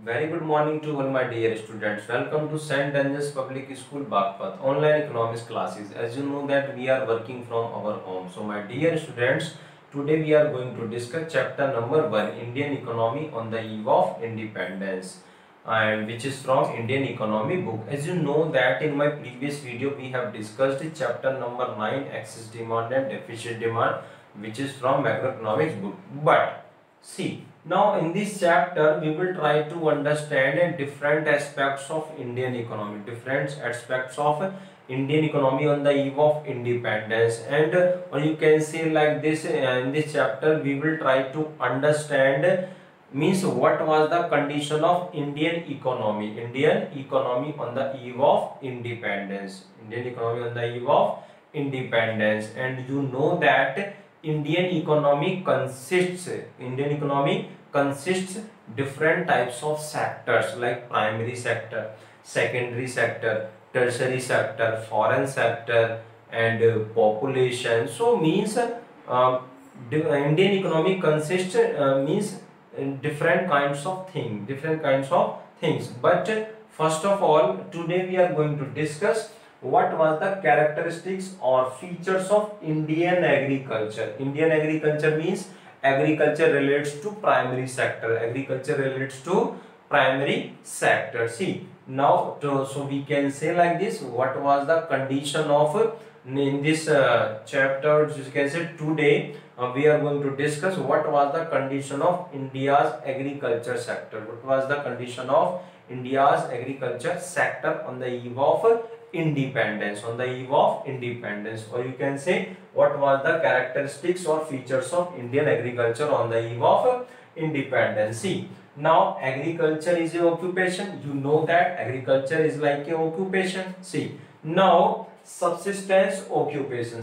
Very good morning to all my dear students. Welcome to St. Dungeons Public School Bagpat online economics classes. As you know that we are working from our home. So my dear students, today we are going to discuss chapter number 1, Indian economy on the eve of independence, and which is from Indian economy book. As you know that in my previous video we have discussed chapter number 9, excess demand and deficit demand, which is from macroeconomics book. But see, now in this chapter we will try to understand different aspects of Indian economy, different aspects of Indian economy on the eve of independence, and or you can say like this, in this chapter we will try to understand means what was the condition of Indian economy on the eve of independence, Indian economy on the eve of independence. And you know that Indian economy consists different types of sectors like primary sector, secondary sector, tertiary sector, foreign sector, and population. So means Indian economy consists means different kinds of things. But first of all, today we are going to discuss what was the characteristics or features of Indian agriculture. Indian agriculture means agriculture relates to primary sector. Agriculture relates to primary sector. See, now so we can say like this, what was the condition of in this chapter, you can say today we are going to discuss what was the condition of India's agriculture sector. What was the condition of India's agriculture sector on the eve of independence, or you can say what was the characteristics or features of Indian agriculture on the eve of independence. See, now agriculture is a occupation. You know that agriculture is like a occupation. See, now subsistence occupation.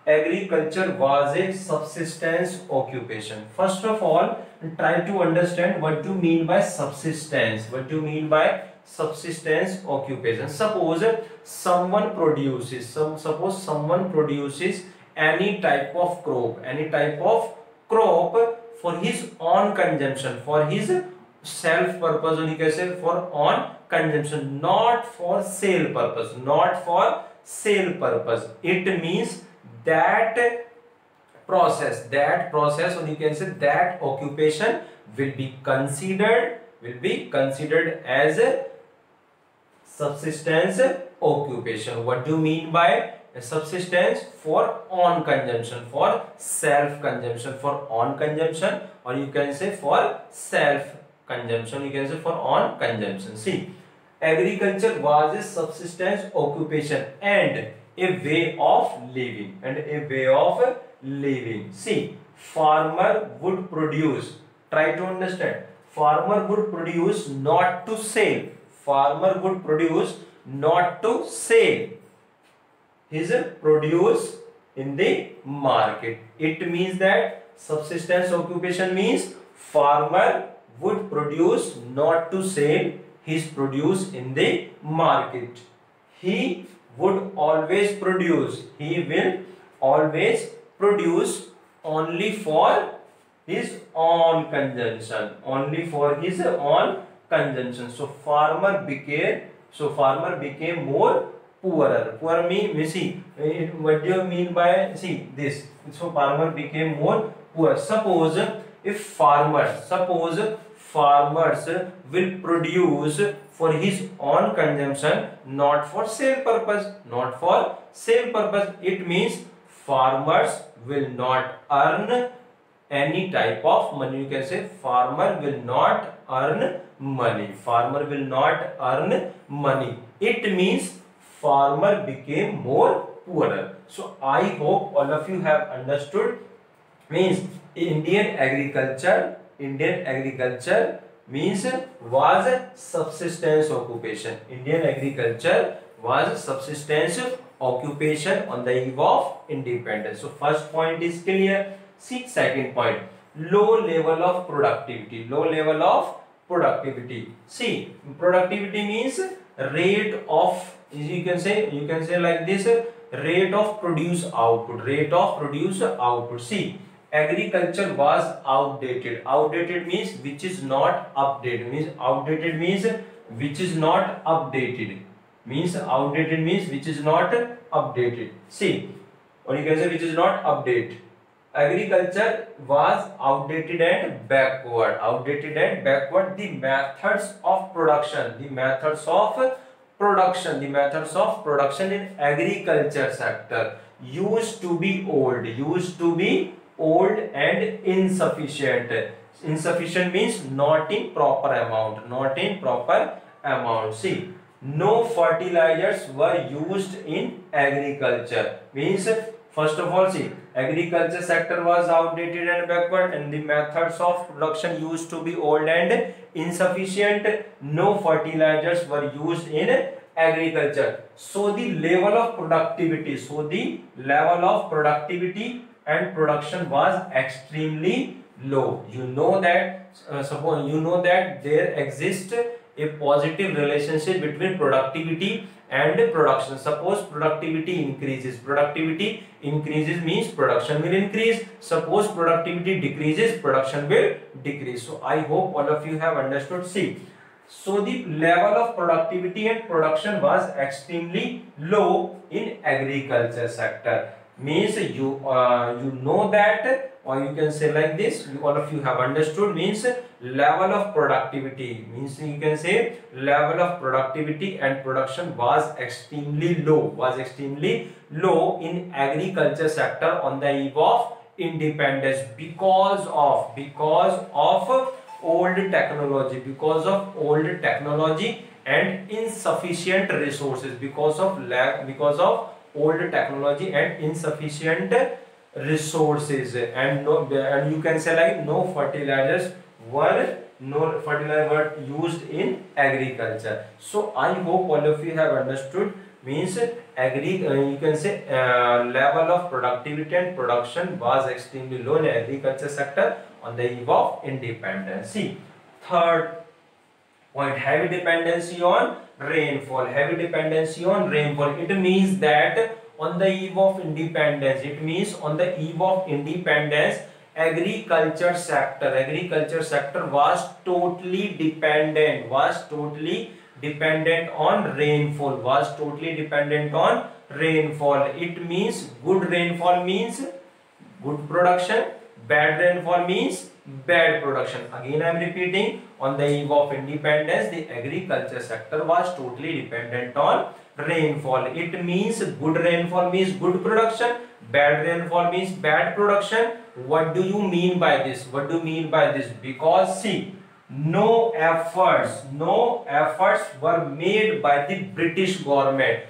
Agriculture was a subsistence occupation. First of all, try to understand what do you mean by subsistence. What do you mean by subsistence occupation? Suppose someone produces any type of crop for his own consumption, for his self purpose, or you can say for own consumption, not for sale purpose, It means that process, or you can say that occupation will be considered as a subsistence occupation. What do you mean by subsistence? For own consumption, for self consumption, for own consumption, or you can say for self consumption, you can say for own consumption. See, agriculture was a subsistence occupation and a way of living. See, farmer would produce, try to understand, farmer would produce not to sell. His produce in the market. It means that subsistence occupation means farmer would produce not to sell his produce in the market. He will always produce only for his own consumption, So farmer became more poorer. Poor mean, see, what do you mean by, see this? So farmer became more poor. Suppose farmers will produce for his own consumption, not for sale purpose. It means farmers will not earn any type of money. You can say farmer will not earn money. It means farmer became more poorer. So I hope all of you have understood. Means Indian agriculture means was a subsistence occupation. Indian agriculture was subsistence occupation on the eve of independence. So first point is clear. See, second point, low level of productivity. See, productivity means rate of, you can say like this, rate of produce output. See, agriculture was outdated. Outdated means which is not updated. Means outdated means which is not updated. Means outdated means which is not updated. See, or you can say which is not updated. Agriculture was outdated and backward. Outdated and backward. The methods of production. The methods of production. The methods of production in agriculture sector used to be old. Used to be old and insufficient. Insufficient means not in proper amount. Not in proper amount. See, no fertilizers were used in agriculture. Means first of all, see, agriculture sector was outdated and backward, and the methods of production used to be old and insufficient. No fertilizers were used in agriculture. So the level of productivity, and production was extremely low. You know that there exists a positive relationship between productivity and production. Suppose productivity increases means production will increase. Suppose productivity decreases, production will decrease. So I hope all of you have understood. See, so the level of productivity and production was extremely low in agriculture sector. Means you know that, or you can say like this, all of you have understood. Means level of productivity, means you can say level of productivity and production was extremely low in agriculture sector on the eve of independence because of old technology and insufficient resources. Because of old technology and insufficient resources, and you can say like no fertilizers were used in agriculture. So I hope all of you have understood. Means you can say level of productivity and production was extremely low in agriculture sector on the eve of independence. See, third point, heavy dependency on rainfall. It means that on the eve of independence, agriculture sector was totally dependent on rainfall. It means good rainfall means good production, bad rainfall means bad production. Again I am repeating, on the eve of independence the agriculture sector was totally dependent on rainfall. It means good rainfall means good production, bad rainfall means bad production. What do you mean by this? Because see, no efforts were made by the British government.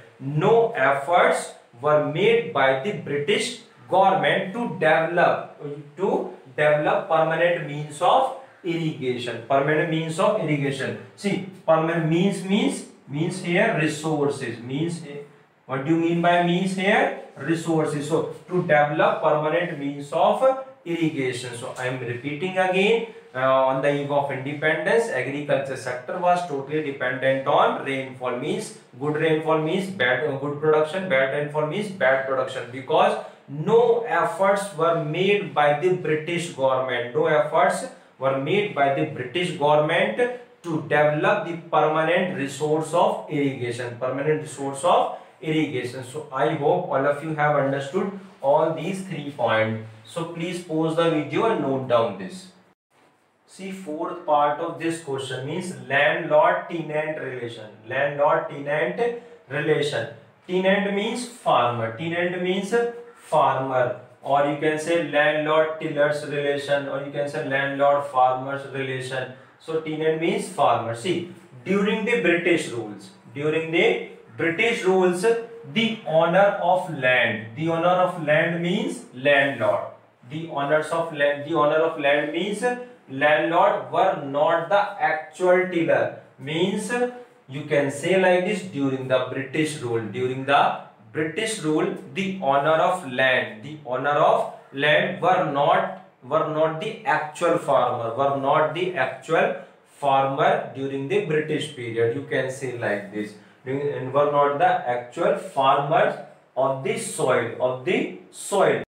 To develop permanent means of irrigation. See, permanent means here resources. What do you mean by means here? Resources. So to develop permanent means of irrigation. So I am repeating again, on the eve of independence, agriculture sector was totally dependent on rainfall. Means good rainfall means good production, bad rainfall means bad production, because no efforts were made by the British government. To develop the permanent resource of irrigation. So I hope all of you have understood all these 3 points. So please pause the video and note down this. See, fourth part of this question means landlord-tenant relation. Tenant means farmer. Or you can say landlord-tillers relation, or you can say landlord-farmers relation. So tenant means farmer. See, during the British rules, the owner of land means landlord. The owner of land means landlord were not the actual tiller. Means you can say like this, during the British rule, the owner of land were not the actual farmer, during the British period. You can say like this, and were not the actual farmers of the soil.